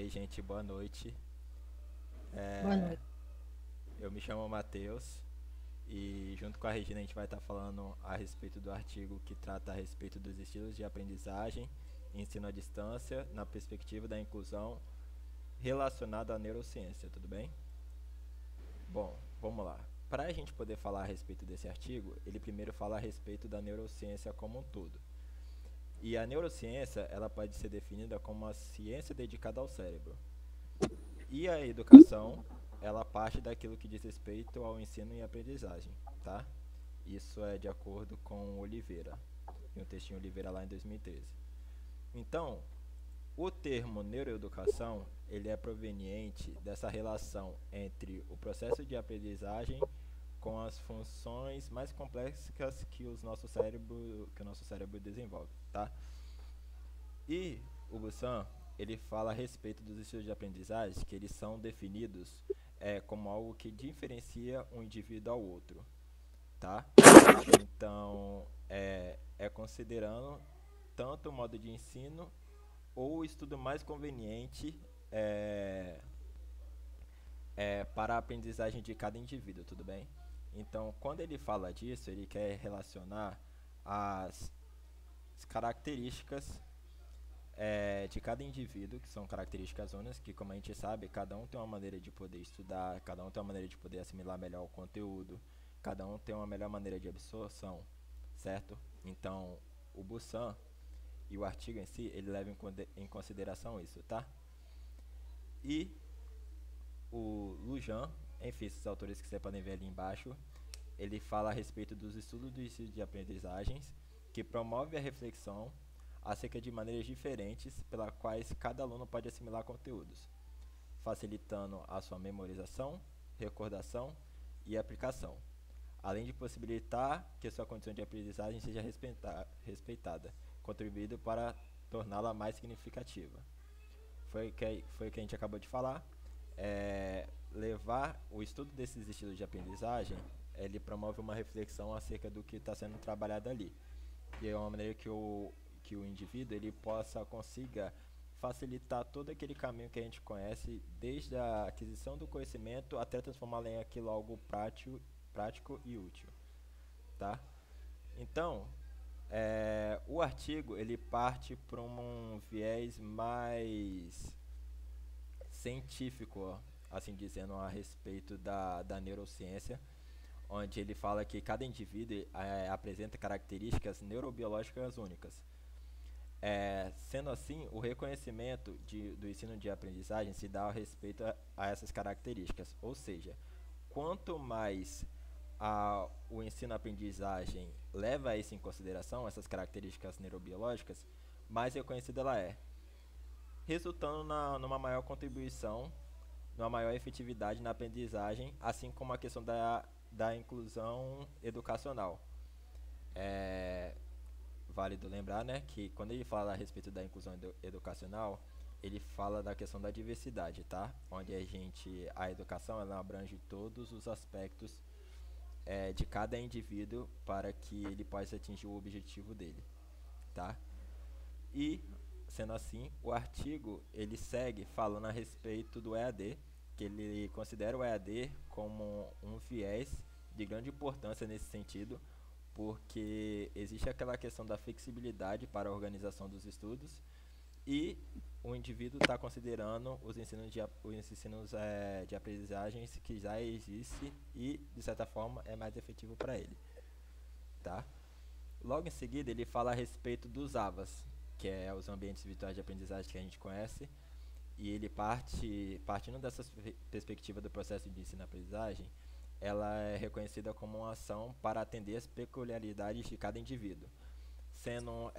Ei, gente, boa noite. Boa É, noite. eu me chamo Matheus e junto com a Regina a gente vai estar falando a respeito do artigo que trata a respeito dos estilos de aprendizagem e ensino à distância na perspectiva da inclusão relacionada à neurociência, tudo bem? Bom, vamos lá. Para a gente poder falar a respeito desse artigo, ele primeiro fala a respeito da neurociência como um todo. E a neurociência, ela pode ser definida como uma ciência dedicada ao cérebro. E a educação, ela parte daquilo que diz respeito ao ensino e aprendizagem, tá? Isso é de acordo com Oliveira, em um textinho Oliveira lá em 2013. Então, o termo neuroeducação, ele é proveniente dessa relação entre o processo de aprendizagem com as funções mais complexas que o nosso cérebro desenvolve, tá? E o Bussan, ele fala a respeito dos estilos de aprendizagem que eles são definidos como algo que diferencia um indivíduo ao outro, tá? Então, é considerando tanto o modo de ensino ou o estudo mais conveniente é, para a aprendizagem de cada indivíduo, tudo bem? Então, quando ele fala disso, ele quer relacionar as características de cada indivíduo, que são características únicas, que como a gente sabe, cada um tem uma maneira de poder estudar, cada um tem uma maneira de poder assimilar melhor o conteúdo, cada um tem uma melhor maneira de absorção, certo? Então, o Bussan e o artigo em si, ele leva em consideração isso, tá? E o Lujan, enfim, esses autores que você podem ver ali embaixo, ele fala a respeito dos estudos do ensino de aprendizagens, que promove a reflexão acerca de maneiras diferentes pelas quais cada aluno pode assimilar conteúdos, facilitando a sua memorização, recordação e aplicação, além de possibilitar que sua condição de aprendizagem seja respeitada, contribuindo para torná-la mais significativa. Foi o que a gente acabou de falar. Levar o estudo desses estilos de aprendizagem, ele promove uma reflexão acerca do que está sendo trabalhado ali. E é uma maneira que o indivíduo ele consiga facilitar todo aquele caminho que a gente conhece, desde a aquisição do conhecimento até transformá-lo em aquilo algo prático e útil, tá? Então, o artigo ele parte para um viés mais científico, assim dizendo, a respeito da neurociência, onde ele fala que cada indivíduo apresenta características neurobiológicas únicas. Sendo assim, o reconhecimento do ensino de aprendizagem se dá a respeito a essas características, ou seja, quanto mais o ensino-aprendizagem leva isso em consideração, essas características neurobiológicas, mais reconhecida ela é, resultando numa maior contribuição, numa maior efetividade na aprendizagem, assim como a questão da inclusão educacional. É válido lembrar, né, que quando ele fala a respeito da inclusão educacional, ele fala da questão da diversidade, tá? Onde a educação ela abrange todos os aspectos de cada indivíduo para que ele possa atingir o objetivo dele, tá? E, sendo assim, o artigo ele segue falando a respeito do EAD, que ele considera o EAD como um viés de grande importância nesse sentido, porque existe aquela questão da flexibilidade para a organização dos estudos e o indivíduo está considerando os ensinos de aprendizagens que já existem e, de certa forma, é mais efetivo para ele, tá? Logo em seguida, ele fala a respeito dos AVAs, que é os ambientes virtuais de aprendizagem que a gente conhece, e ele partindo dessa perspectiva do processo de ensino-aprendizagem, ela é reconhecida como uma ação para atender as peculiaridades de cada indivíduo, sendo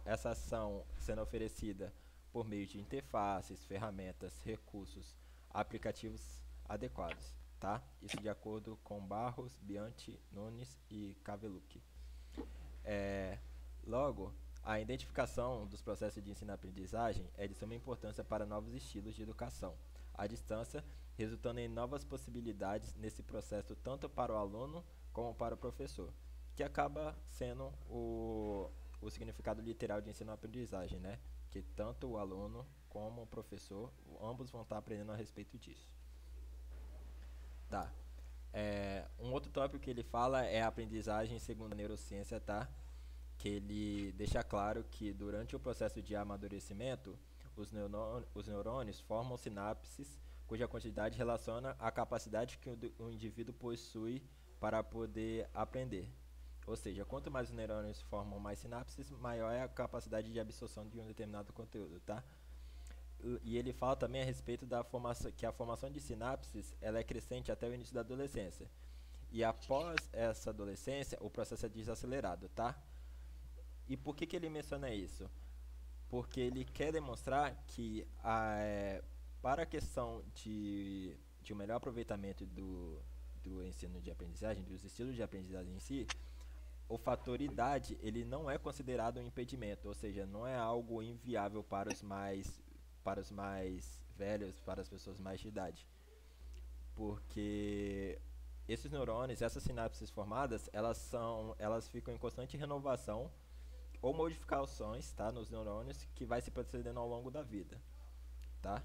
essa ação sendo oferecida por meio de interfaces, ferramentas, recursos, aplicativos adequados, tá? Isso de acordo com Barros, Bianchi, Nunes e Cavelucci. É, Logo, a identificação dos processos de ensino-aprendizagem é de suma importância para novos estilos de educação à distância, resultando em novas possibilidades nesse processo tanto para o aluno como para o professor, que acaba sendo o significado literal de ensino-aprendizagem, né? que tanto o aluno como o professor, ambos vão estar aprendendo a respeito disso. Tá. Um outro tópico que ele fala é a aprendizagem segundo a neurociência, tá? Que ele deixa claro que durante o processo de amadurecimento, os neurônios formam sinapses cuja quantidade relaciona a capacidade que o indivíduo possui para poder aprender. Ou seja, quanto mais os neurônios formam mais sinapses, maior é a capacidade de absorção de um determinado conteúdo, tá? E ele fala também a respeito da formação, que a formação de sinapses ela é crescente até o início da adolescência. E após essa adolescência, o processo é desacelerado, tá? E por que ele menciona isso? Porque ele quer demonstrar que para a questão de um melhor aproveitamento do ensino de aprendizagem, dos estilos de aprendizagem em si, o fator idade ele não é considerado um impedimento, ou seja, não é algo inviável para os mais velhos, para as pessoas mais de idade. Porque esses neurônios, essas sinapses formadas, elas ficam em constante renovação ou modificações, tá, nos neurônios, que vai se procedendo ao longo da vida, tá?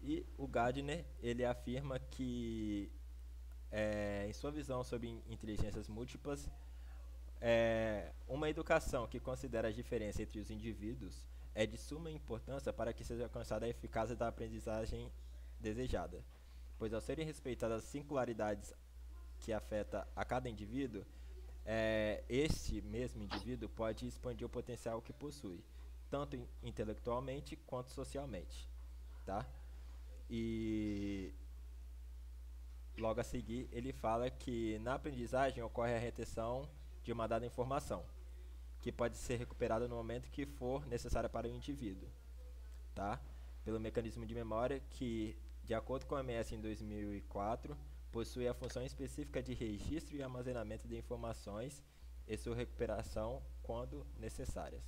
E o Gardner, ele afirma que, em sua visão sobre inteligências múltiplas, uma educação que considera a diferença entre os indivíduos é de suma importância para que seja alcançada a eficácia da aprendizagem desejada, pois ao serem respeitadas as singularidades que afetam a cada indivíduo, este mesmo indivíduo pode expandir o potencial que possui, tanto intelectualmente quanto socialmente, tá? E logo a seguir ele fala que na aprendizagem ocorre a retenção de uma dada informação, que pode ser recuperada no momento que for necessária para o indivíduo, tá? Pelo mecanismo de memória que, de acordo com a OMS em 2004, possui a função específica de registro e armazenamento de informações e sua recuperação quando necessárias.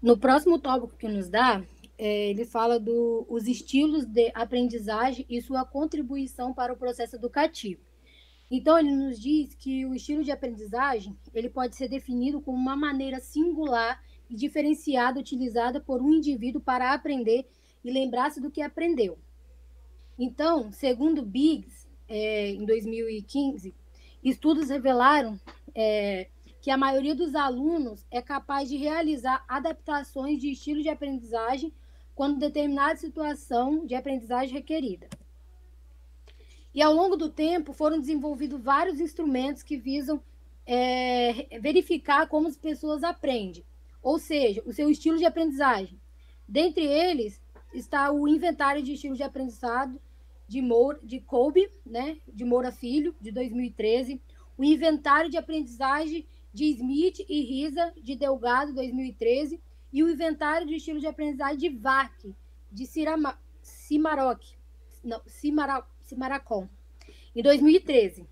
No próximo tópico que nos dá, ele fala dos estilos de aprendizagem e sua contribuição para o processo educativo. Então, ele nos diz que o estilo de aprendizagem ele pode ser definido como uma maneira singular e diferenciada utilizada por um indivíduo para aprender e lembrar-se do que aprendeu. Então, segundo Biggs, em 2015, estudos revelaram que a maioria dos alunos é capaz de realizar adaptações de estilo de aprendizagem quando determinada situação de aprendizagem requerida. E ao longo do tempo foram desenvolvidos vários instrumentos que visam verificar como as pessoas aprendem, ou seja, o seu estilo de aprendizagem. Dentre eles está o Inventário de Estilos de Aprendizado de Kolbe, né, de Moura Filho, de 2013, o Inventário de Aprendizagem de Smith e Risa, de Delgado, 2013, e o Inventário de Estilos de Aprendizagem de Vark, de Simaracon, em 2013.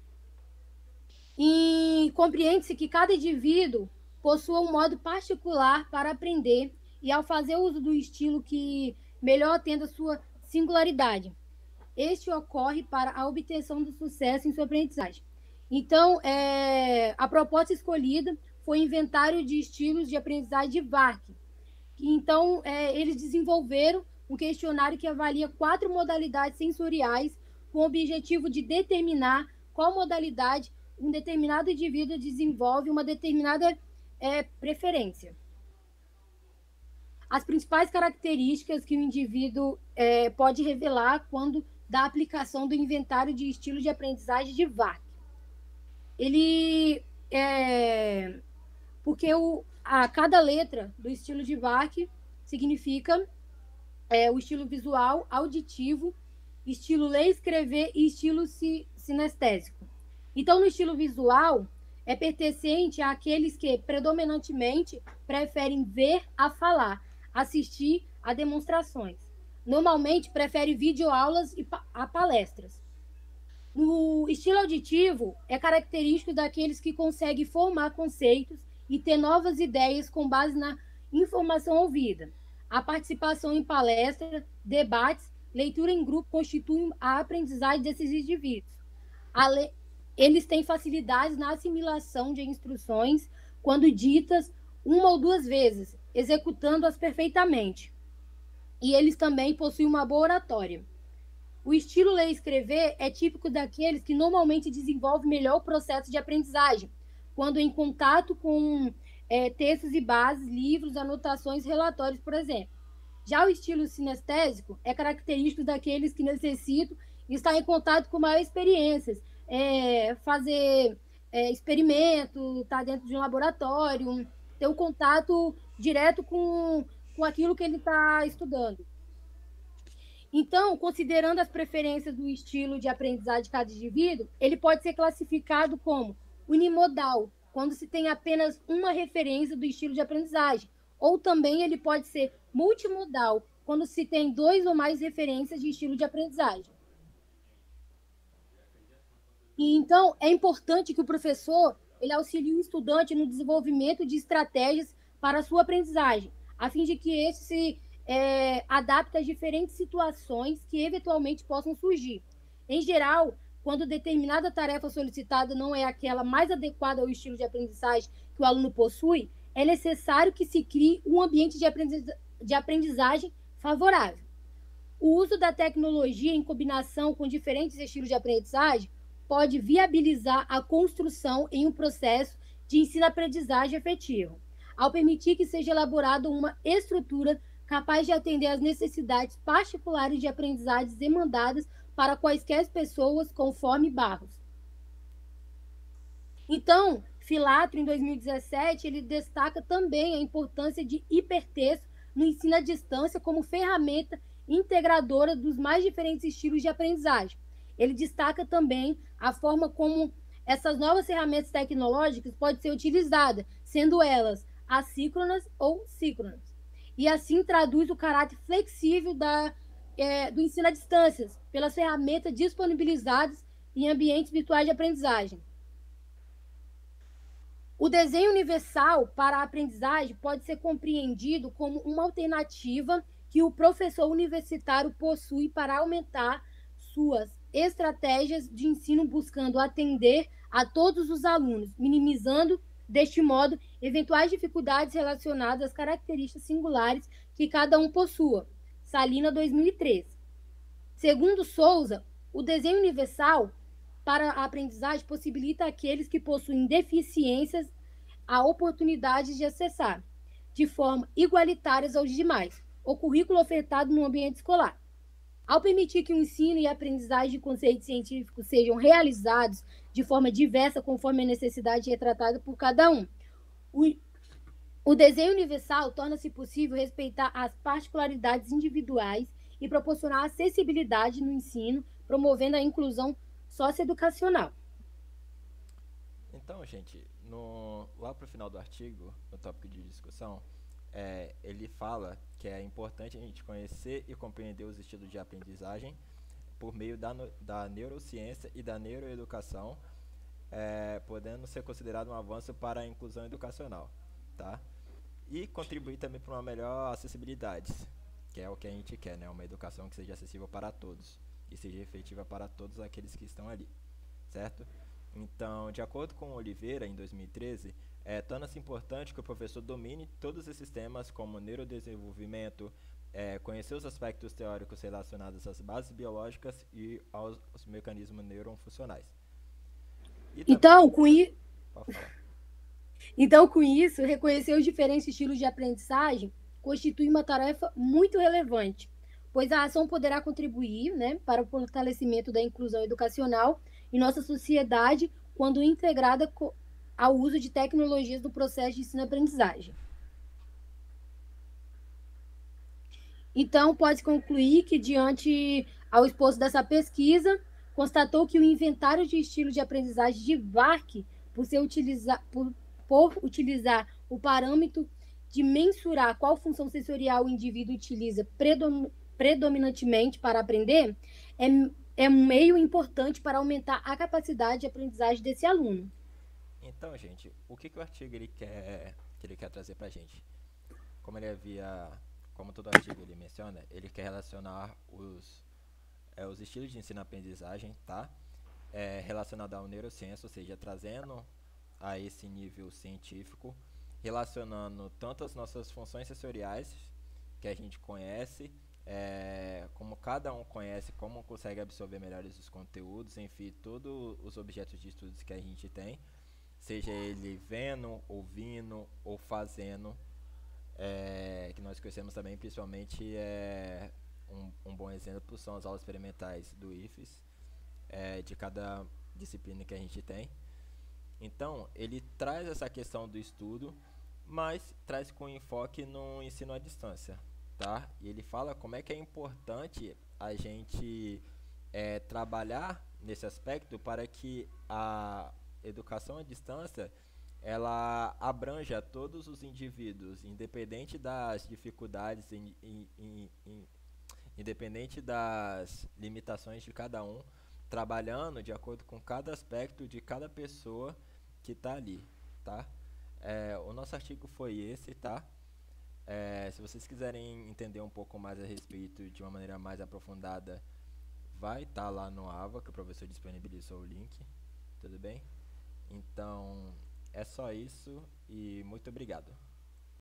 E compreende-se que cada indivíduo possua um modo particular para aprender e ao fazer uso do estilo que melhor atenda a sua singularidade. Este ocorre para a obtenção do sucesso em sua aprendizagem. Então, a proposta escolhida foi o Inventário de Estilos de Aprendizagem de Vark. Então, eles desenvolveram um questionário que avalia 4 modalidades sensoriais com o objetivo de determinar qual modalidade um determinado indivíduo desenvolve uma determinada preferência. As principais características que o indivíduo pode revelar quando da aplicação do Inventário de Estilos de Aprendizagem de Vark. Porque cada letra do estilo de Vark significa o estilo visual, auditivo, estilo ler, escrever e estilo sinestésico. Então, no estilo visual, é pertencente àqueles que predominantemente preferem ver a falar, assistir a demonstrações. Normalmente, prefere videoaulas e a palestras. O estilo auditivo é característico daqueles que conseguem formar conceitos e ter novas ideias com base na informação ouvida. A participação em palestras, debates, leitura em grupo constituem a aprendizagem desses indivíduos. Eles têm facilidades na assimilação de instruções quando ditas uma ou duas vezes, executando-as perfeitamente. E eles também possuem uma boa oratória. O estilo ler e escrever é típico daqueles que normalmente desenvolvem melhor o processo de aprendizagem, quando em contato com textos e bases, livros, anotações, relatórios, por exemplo. Já o estilo sinestésico é característico daqueles que necessitam estar em contato com maiores experiências, fazer experimento, estar dentro de um laboratório, ter um contato direto com aquilo que ele está estudando. Então, considerando as preferências do estilo de aprendizagem de cada indivíduo, ele pode ser classificado como unimodal, quando se tem apenas uma referência do estilo de aprendizagem, ou também ele pode ser multimodal, quando se tem dois ou mais referências de estilo de aprendizagem. E, então, é importante que o professor ele auxilie o estudante no desenvolvimento de estratégias para a sua aprendizagem, a fim de que este se adapte às diferentes situações que eventualmente possam surgir. Em geral, quando determinada tarefa solicitada não é aquela mais adequada ao estilo de aprendizagem que o aluno possui, é necessário que se crie um ambiente de aprendizagem favorável. O uso da tecnologia em combinação com diferentes estilos de aprendizagem pode viabilizar a construção em um processo de ensino-aprendizagem efetivo, ao permitir que seja elaborada uma estrutura capaz de atender às necessidades particulares de aprendizagens demandadas para quaisquer pessoas, conforme Barros. Então, Filatro, em 2017, ele destaca também a importância de hipertexto no ensino à distância como ferramenta integradora dos mais diferentes estilos de aprendizagem. Ele destaca também a forma como essas novas ferramentas tecnológicas podem ser utilizadas, sendo elas assíncronas ou síncronas. E assim traduz o caráter flexível do ensino à distância, pelas ferramentas disponibilizadas em ambientes virtuais de aprendizagem. O desenho universal para a aprendizagem pode ser compreendido como uma alternativa que o professor universitário possui para aumentar suas estratégias de ensino, buscando atender a todos os alunos, minimizando, deste modo, eventuais dificuldades relacionadas às características singulares que cada um possua. Salina, 2013. Segundo Souza, o desenho universal para a aprendizagem possibilita àqueles que possuem deficiências a oportunidade de acessar, de forma igualitária aos demais, o currículo ofertado no ambiente escolar. Ao permitir que o ensino e a aprendizagem de conceitos científicos sejam realizados de forma diversa conforme a necessidade retratada por cada um, o desenho universal torna-se possível respeitar as particularidades individuais e proporcionar acessibilidade no ensino, promovendo a inclusão socioeducacional. Então, gente, lá para o final do artigo, no tópico de discussão, ele fala que é importante a gente conhecer e compreender os estilos de aprendizagem por meio da neurociência e da neuroeducação, podendo ser considerado um avanço para a inclusão educacional, tá? E contribuir também para uma melhor acessibilidade, que é o que a gente quer, né? Uma educação que seja acessível para todos e seja efetiva para todos aqueles que estão ali, certo? Então, de acordo com Oliveira, em 2013, torna-se importante que o professor domine todos esses temas, como neurodesenvolvimento, conhecer os aspectos teóricos relacionados às bases biológicas e aos mecanismos neurofuncionais. Então, com isso, reconhecer os diferentes estilos de aprendizagem constitui uma tarefa muito relevante, pois a ação poderá contribuir, né, para o fortalecimento da inclusão educacional em nossa sociedade quando integrada ao uso de tecnologias no processo de ensino-aprendizagem. Então, pode concluir que, diante ao exposto dessa pesquisa, constatou que o inventário de estilos de aprendizagem de Vark, por utilizar o parâmetro de mensurar qual função sensorial o indivíduo utiliza predominantemente para aprender, é um meio importante para aumentar a capacidade de aprendizagem desse aluno. Então, gente, o que o artigo ele quer trazer para a gente? Como todo artigo ele menciona, ele quer relacionar os estilos de ensino-aprendizagem, tá? Relacionado à neurociência, ou seja, trazendo a esse nível científico relacionando tanto as nossas funções sensoriais, que a gente conhece, como cada um conhece, como consegue absorver melhores os conteúdos, enfim, todos os objetos de estudos que a gente tem, seja ele vendo, ouvindo ou fazendo, que nós conhecemos também, principalmente, um bom exemplo são as aulas experimentais do IFES, de cada disciplina que a gente tem. Então, ele traz essa questão do estudo, mas traz com enfoque no ensino à distância, tá? E ele fala como é que é importante a gente trabalhar nesse aspecto para que a educação à distância ela abranja todos os indivíduos, independente das dificuldades, independente das limitações de cada um, trabalhando de acordo com cada aspecto de cada pessoa que está ali, tá? O nosso artigo foi esse, tá? Se vocês quiserem entender um pouco mais a respeito de uma maneira mais aprofundada, vai estar lá no AVA, que o professor disponibilizou o link, tudo bem? Então, é só isso e muito obrigado.